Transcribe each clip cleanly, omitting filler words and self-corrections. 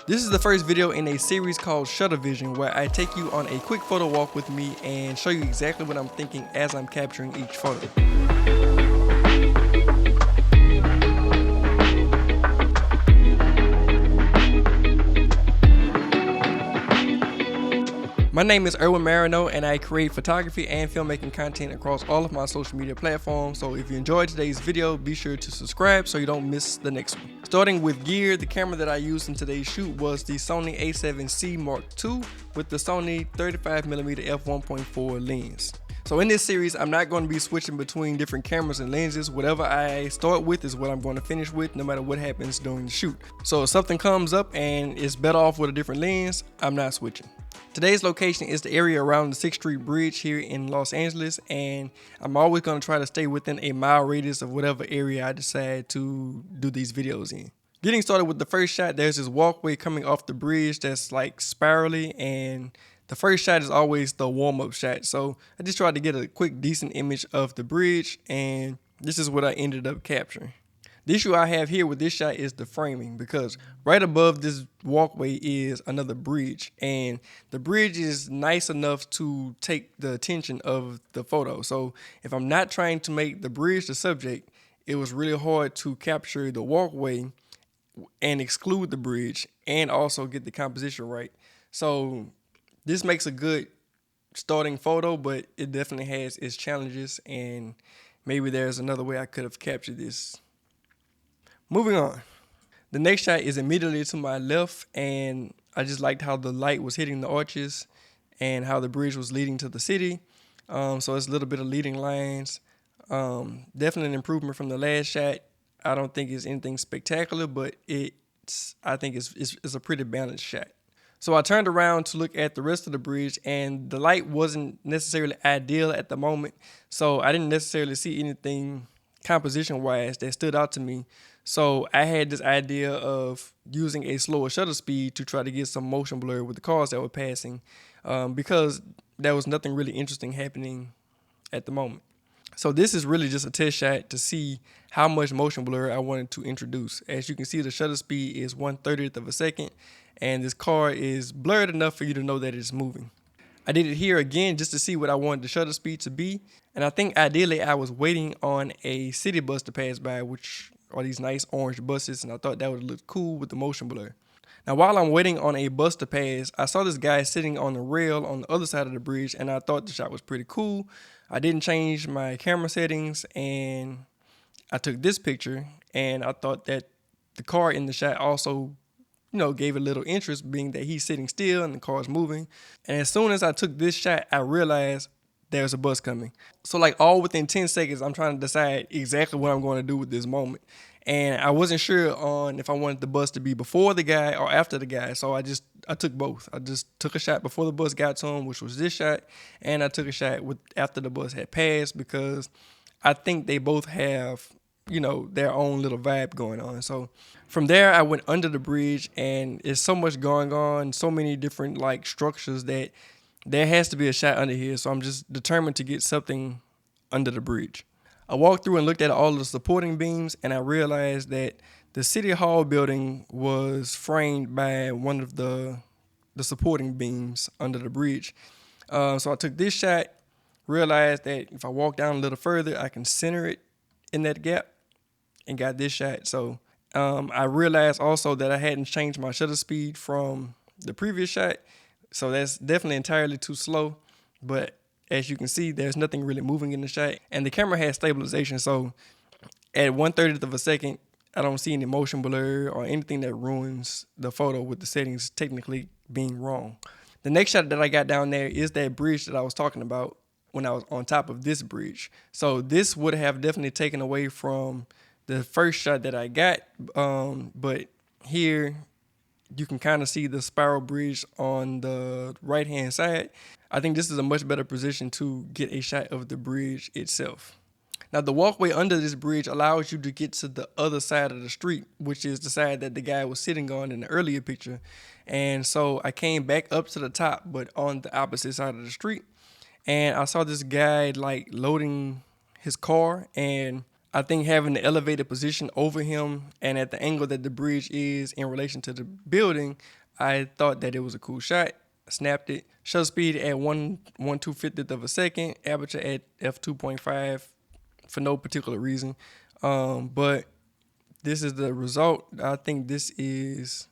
This is the first video in a series called Shuttervision, where I take you on a quick photo walk with me and show you exactly what I'm thinking as I'm capturing each photo. My name is Erwin Marino, and I create photography and filmmaking content across all of my social media platforms. So if you enjoyed today's video, be sure to subscribe so you don't miss the next one. Starting with gear, the camera that I used in today's shoot was the Sony a7cII Mark II with the Sony 35mm f1.4 lens. So in this series, I'm not going to be switching between different cameras and lenses. Whatever I start with is what I'm going to finish with, no matter what happens during the shoot. So if something comes up and it's better off with a different lens, I'm not switching. Today's location is the area around the 6th Street Bridge here in Los Angeles, and I'm always going to try to stay within a mile radius of whatever area I decide to do these videos in. Getting started with the first shot, there's this walkway coming off the bridge that's like spirally, and the first shot is always the warm-up shot. So I just tried to get a quick, decent image of the bridge, and this is what I ended up capturing. The issue I have here with this shot is the framing, because right above this walkway is another bridge, and the bridge is nice enough to take the attention of the photo. So if I'm not trying to make the bridge the subject, it was really hard to capture the walkway and exclude the bridge and also get the composition right. So this makes a good starting photo, but it definitely has its challenges, and maybe there's another way I could have captured this. Moving on. The next shot is immediately to my left, and I just liked how the light was hitting the arches and how the bridge was leading to the city. So it's a little bit of leading lines. Definitely an improvement from the last shot. I don't think it's anything spectacular, but I think it's a pretty balanced shot. So I turned around to look at the rest of the bridge, and the light wasn't necessarily ideal at the moment. So I didn't necessarily see anything composition-wise that stood out to me. So I had this idea of using a slower shutter speed to try to get some motion blur with the cars that were passing, because there was nothing really interesting happening at the moment. So this is really just a test shot to see how much motion blur I wanted to introduce. As you can see, the shutter speed is 1/30th of a second, and this car is blurred enough for you to know that it's moving. I did it here again just to see what I wanted the shutter speed to be, and I think ideally I was waiting on a city bus to pass by, which are these nice orange buses, and I thought that would look cool with the motion blur. Now, while I'm waiting on a bus to pass, I saw this guy sitting on the rail on the other side of the bridge, and I thought the shot was pretty cool. I didn't change my camera settings, and I took this picture, and I thought that the car in the shot also, gave a little interest, being that he's sitting still and the car's moving. And as soon as I took this shot, I realized there's a bus coming. So like all within 10 seconds, I'm trying to decide exactly what I'm going to do with this moment. And I wasn't sure on if I wanted the bus to be before the guy or after the guy. So I took both. I just took a shot before the bus got to him, which was this shot. And I took a shot after the bus had passed, because I think they both have, their own little vibe going on. So from there, I went under the bridge, and there's so much going on, so many different like structures that there has to be a shot under here. So I'm just determined to get something under the bridge. I walked through and looked at all the supporting beams, and I realized that the City Hall building was framed by one of the supporting beams under the bridge. So I took this shot, realized that if I walk down a little further, I can center it in that gap, and got this shot. So I realized also that I hadn't changed my shutter speed from the previous shot. So that's definitely entirely too slow, but as you can see, there's nothing really moving in the shot, and the camera has stabilization. So at 1/30th of a second, I don't see any motion blur or anything that ruins the photo with the settings technically being wrong. The next shot that I got down there is that bridge that I was talking about when I was on top of this bridge. So this would have definitely taken away from the first shot that I got, but here you can kind of see the spiral bridge on the right-hand side. I think this is a much better position to get a shot of the bridge itself. Now, the walkway under this bridge allows you to get to the other side of the street, which is the side that the guy was sitting on in the earlier picture. And so I came back up to the top, but on the opposite side of the street. And I saw this guy like loading his car, and I think having the elevated position over him and at the angle that the bridge is in relation to the building, I thought that it was a cool shot. Snapped it. Shutter speed at 1/250th of a second. Aperture at f2.5 for no particular reason. But this is the result. I think this is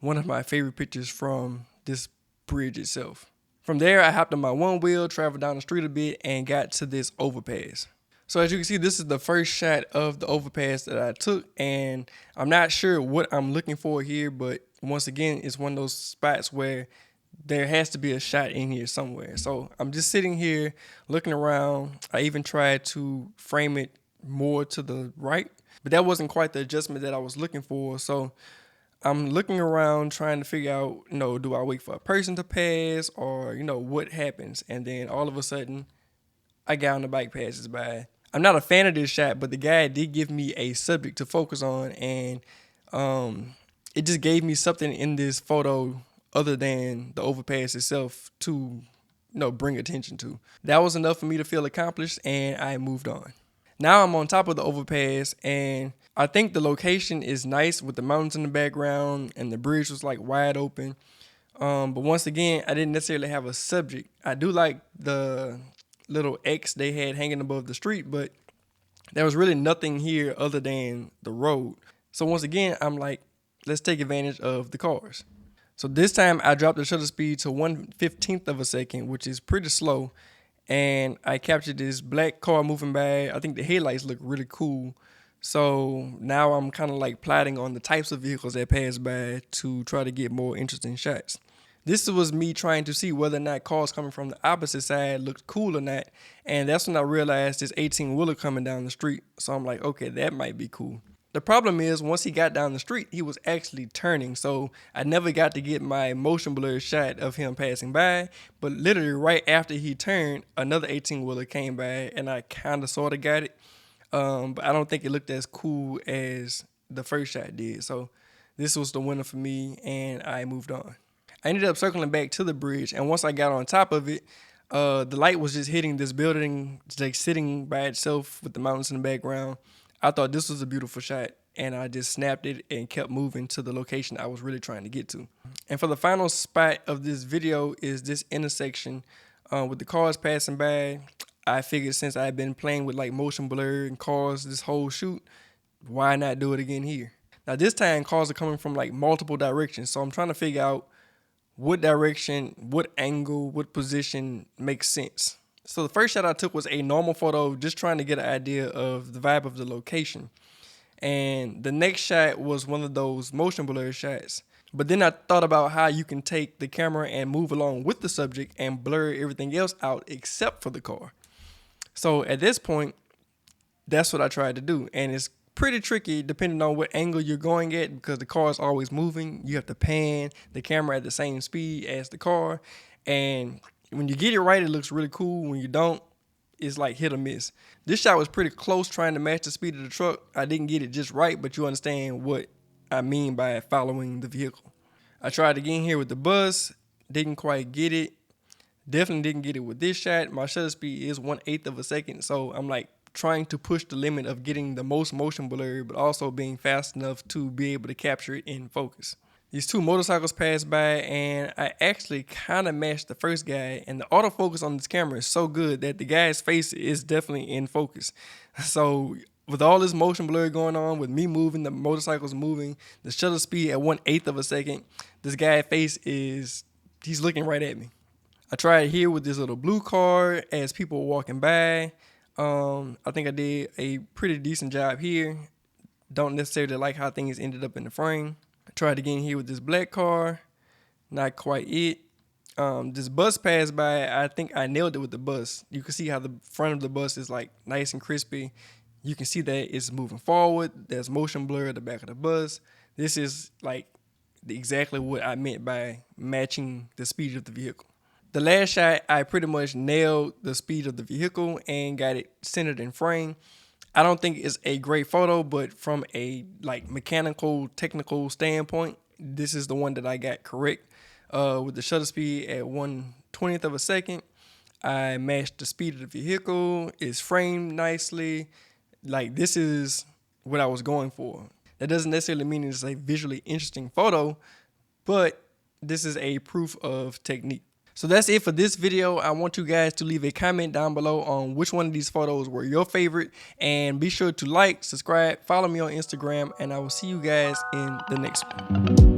one of my favorite pictures from this bridge itself. From there, I hopped on my one wheel, traveled down the street a bit, and got to this overpass. So as you can see, this is the first shot of the overpass that I took, and I'm not sure what I'm looking for here, but once again, it's one of those spots where there has to be a shot in here somewhere. So I'm just sitting here looking around. I even tried to frame it more to the right, but that wasn't quite the adjustment that I was looking for. So I'm looking around trying to figure out, do I wait for a person to pass or, what happens? And then all of a sudden, a guy on the bike passes by. I'm not a fan of this shot, but the guy did give me a subject to focus on, and it just gave me something in this photo other than the overpass itself to, bring attention to. That was enough for me to feel accomplished, and I moved on. Now I'm on top of the overpass, and I think the location is nice with the mountains in the background, and the bridge was like wide open. But once again, I didn't necessarily have a subject. I do like the little X they had hanging above the street, but there was really nothing here other than the road. So once again, I'm like, let's take advantage of the cars. So this time I dropped the shutter speed to 1/15th of a second, which is pretty slow. And I captured this black car moving by. I think the headlights look really cool. So now I'm kind of like plotting on the types of vehicles that pass by to try to get more interesting shots. This was me trying to see whether or not cars coming from the opposite side looked cool or not. And that's when I realized this 18-wheeler coming down the street. So I'm like, okay, that might be cool. The problem is once he got down the street, he was actually turning. So I never got to get my motion blur shot of him passing by. But literally right after he turned, another 18-wheeler came by and I kind of sort of got it. But I don't think it looked as cool as the first shot did. So this was the winner for me, and I moved on. I ended up circling back to the bridge, and once I got on top of it, the light was just hitting this building, like sitting by itself with the mountains in the background. I thought this was a beautiful shot, and I just snapped it and kept moving to the location I was really trying to get to. And for the final spot of this video is this intersection with the cars passing by. I figured since I've been playing with like motion blur and cars this whole shoot, why not do it again here? Now this time cars are coming from like multiple directions, so I'm trying to figure out what direction, what angle, what position makes sense. So the first shot I took was a normal photo, just trying to get an idea of the vibe of the location. And the next shot was one of those motion blur shots. But then I thought about how you can take the camera and move along with the subject and blur everything else out except for the car. So at this point, that's what I tried to do. And it's pretty tricky depending on what angle you're going at because the car is always moving. You have to pan the camera at the same speed as the car. And when you get it right, it looks really cool. When you don't, it's like hit or miss. This shot was pretty close trying to match the speed of the truck. I didn't get it just right, but you understand what I mean by following the vehicle. I tried again here with the bus. Didn't quite get it. Definitely didn't get it with this shot. My shutter speed is 1/8 of a second. So I'm like trying to push the limit of getting the most motion blur, but also being fast enough to be able to capture it in focus. These two motorcycles passed by and I actually kind of matched the first guy, and the autofocus on this camera is so good that the guy's face is definitely in focus. So with all this motion blur going on, with me moving, the motorcycles moving, the shutter speed at 1/8 of a second, this guy's face he's looking right at me. I tried here with this little blue car as people were walking by. I think I did a pretty decent job here. Don't necessarily like how things ended up in the frame. I tried again here with this black car. Not quite it. This bus passed by. I think I nailed it with the bus. You can see how the front of the bus is like nice and crispy. You can see that it's moving forward. There's motion blur at the back of the bus. This is like exactly what I meant by matching the speed of the vehicle. The last shot, I pretty much nailed the speed of the vehicle and got it centered in frame. I don't think it's a great photo, but from a like mechanical, technical standpoint, this is the one that I got correct. With the shutter speed at 1/20th of a second, I matched the speed of the vehicle. It's framed nicely. like this is what I was going for. That doesn't necessarily mean it's a visually interesting photo, but this is a proof of technique. So that's it for this video. I want you guys to leave a comment down below on which one of these photos were your favorite, and be sure to like, subscribe, follow me on Instagram, and I will see you guys in the next one.